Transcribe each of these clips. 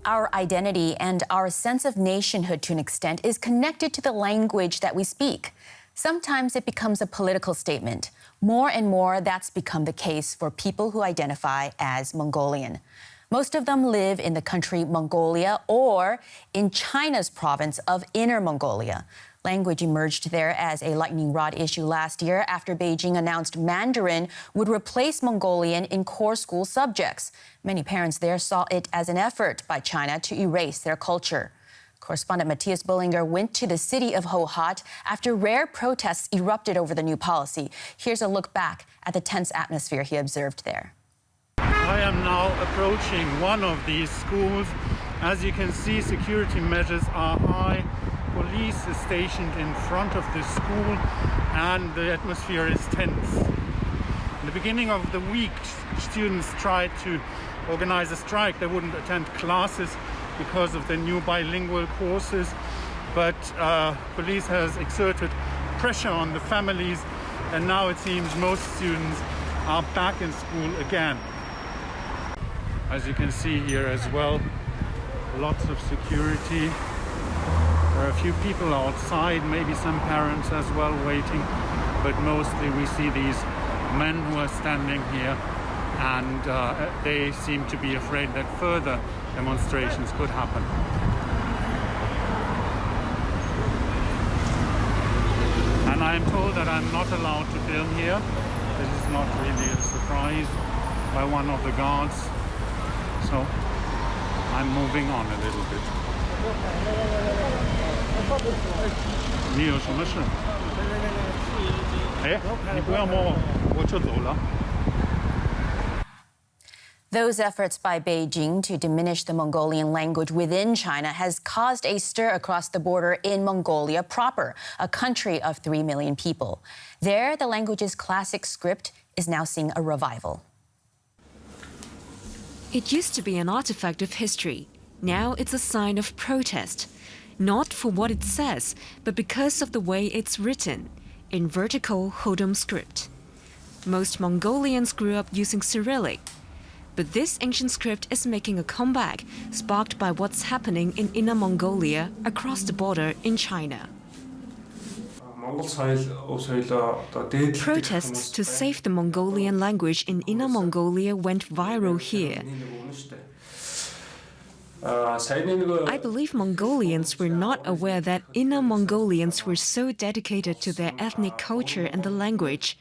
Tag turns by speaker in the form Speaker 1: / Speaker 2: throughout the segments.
Speaker 1: our identity and our sense of nationhood to an extent is connected to the language that we speak. Sometimes it becomes a political statement. More and more, that's become the case for people who identify as Mongolian. Most of them live in the country Mongolia or in China's province of Inner Mongolia. Language emerged there as a lightning rod issue last year after Beijing announced Mandarin would replace Mongolian in core school subjects. Many parents there saw it as an effort by China to erase their culture. Correspondent Mathias Bölinger went to the city of Hohhot after rare protests erupted over the new policy. Here's a look back at the tense atmosphere he observed there.
Speaker 2: I am now approaching one of these schools. As you can see, security measures are high. Police is stationed in front of the school and the atmosphere is tense. In the beginning of the week, students tried to organize a strike. They wouldn't attend classes because of the new bilingual courses, but police has exerted pressure on the families, and now it seems most students are back in school again. As you can see here as well, lots of security. There are a few people outside, maybe some parents as well waiting, but mostly we see these men who are standing here, and they seem to be afraid that further demonstrations could happen. And I am told that I'm not allowed to film here. This is not really a surprise by one of the guards. So I'm moving on a little bit. 你有什么事？哎，你不要摸我，我就走了。
Speaker 1: Those efforts by Beijing to diminish the Mongolian language within China has caused a stir across the border in Mongolia proper, a country of 3 million people. There, the language's classic script is now seeing a revival.
Speaker 3: It used to be an artifact of history. Now it's a sign of protest. Not for what it says, but because of the way it's written, in vertical Hohhot script. Most Mongolians grew up using Cyrillic. But this ancient script is making a comeback, sparked by what's happening in Inner Mongolia across the border in China. Protests to save the Mongolian language in Inner Mongolia went viral here. I believe Mongolians were not aware that Inner Mongolians were so dedicated to their ethnic culture and the language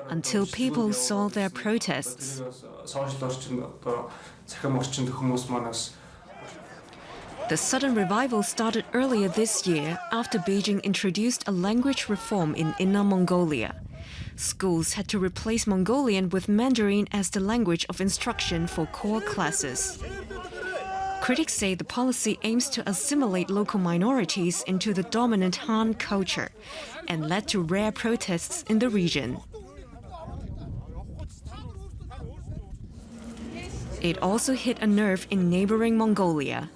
Speaker 3: until people saw their protests. The sudden revival started earlier this year after Beijing introduced a language reform in Inner Mongolia. Schools had to replace Mongolian with Mandarin as the language of instruction for core classes. Critics say the policy aims to assimilate local minorities into the dominant Han culture and led to rare protests in the region. It also hit a nerve in neighboring Mongolia.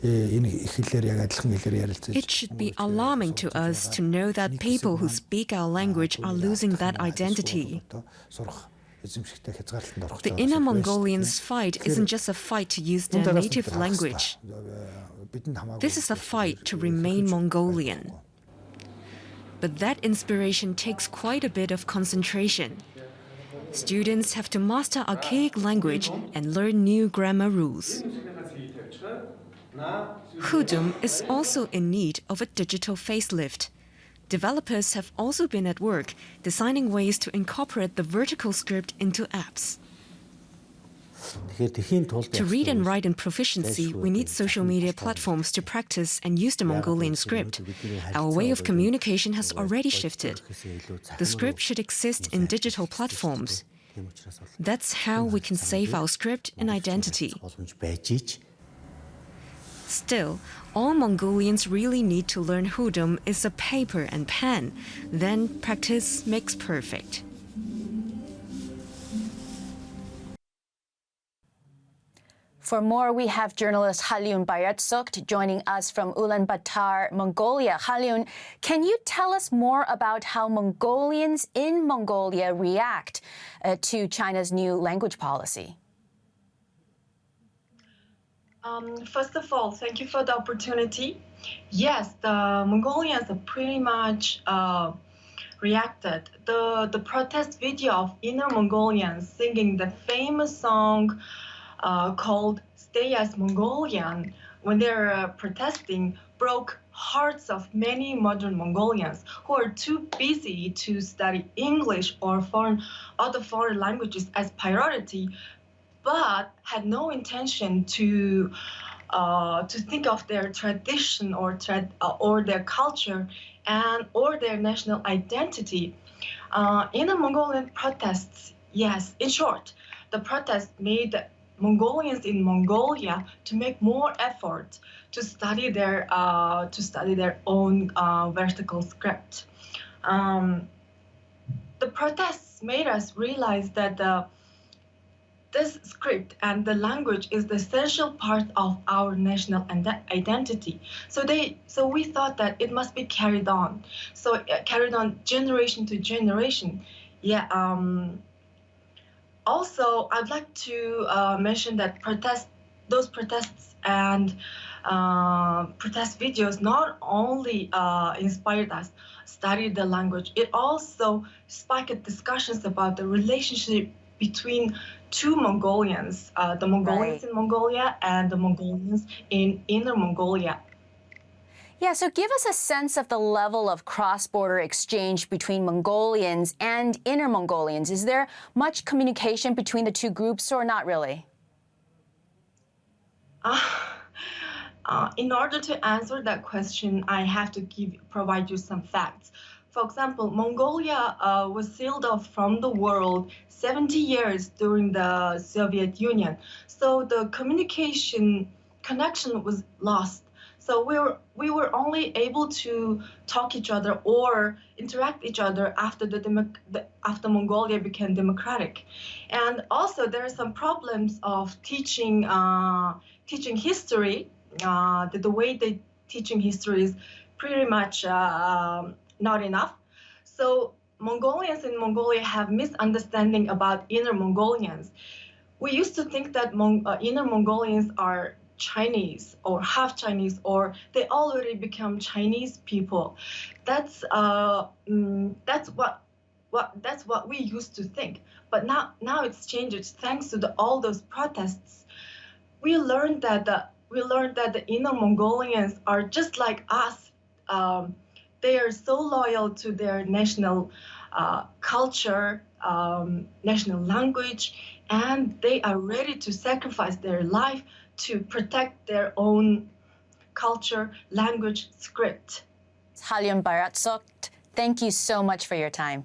Speaker 3: It should be alarming to us to know that people who speak our language are losing that identity. The Inner Mongolians' fight isn't just a fight to use their native language. This is a fight to remain Mongolian. But that inspiration takes quite a bit of concentration. Students have to master archaic language and learn new grammar rules. Hohhot is also in need of a digital facelift. Developers have also been at work designing ways to incorporate the vertical script into apps. To read and write in proficiency, we need social media platforms to practice and use the Mongolian script. Our way of communication has already shifted. The script should exist in digital platforms. That's how we can save our script and identity. Still, all Mongolians really need to learn Hohhot is a paper and pen. Then practice makes perfect.
Speaker 1: For more, we have journalist Hang-Shuen Lee joining us from Ulaanbaatar, Mongolia. Hang-Shuen, can you tell us more about how Mongolians in Mongolia react to China's new language policy?
Speaker 4: First of all, thank you for the opportunity. Yes, the Mongolians are pretty much reacted. The protest video of Inner Mongolians singing the famous song called Stay as Mongolian when they're protesting broke hearts of many modern Mongolians who are too busy to study English or other foreign languages as priority, but had no intention to think of their tradition or their culture and or their national identity. In the Mongolian protests, yes, in short, the protests made Mongolians in Mongolia to make more effort to study their own vertical script. The protests made us realize that this script and the language is the essential part of our national identity. So we thought that it must be carried on. So carried on generation to generation. Yeah. Also, I'd like to mention that those protests and protest videos not only inspired us study the language, it also sparked discussions about the relationship between two Mongolians, the Mongolians
Speaker 1: Right.
Speaker 4: in Mongolia and the Mongolians in Inner Mongolia.
Speaker 1: Yeah, so give us a sense of the level of cross-border exchange between Mongolians and Inner Mongolians. Is there much communication between the two groups or not really?
Speaker 4: In order to answer that question, I have to provide you some facts. For example, Mongolia was sealed off from the world 70 years during the Soviet Union. So the communication connection was lost. So we were only able to talk each other or interact each other after after Mongolia became democratic. And also there are some problems of teaching history. The way they teaching history is pretty much not enough. So Mongolians in Mongolia have misunderstanding about Inner Mongolians. We used to think that Inner Mongolians are Chinese or half Chinese, or they already become Chinese people. That's what we used to think. But now it's changed thanks to all those protests. We learned that the Inner Mongolians are just like us. They are so loyal to their national culture, national language, and they are ready to sacrifice their life to protect their own culture, language, script.
Speaker 1: Halion Baratsok, thank you so much for your time.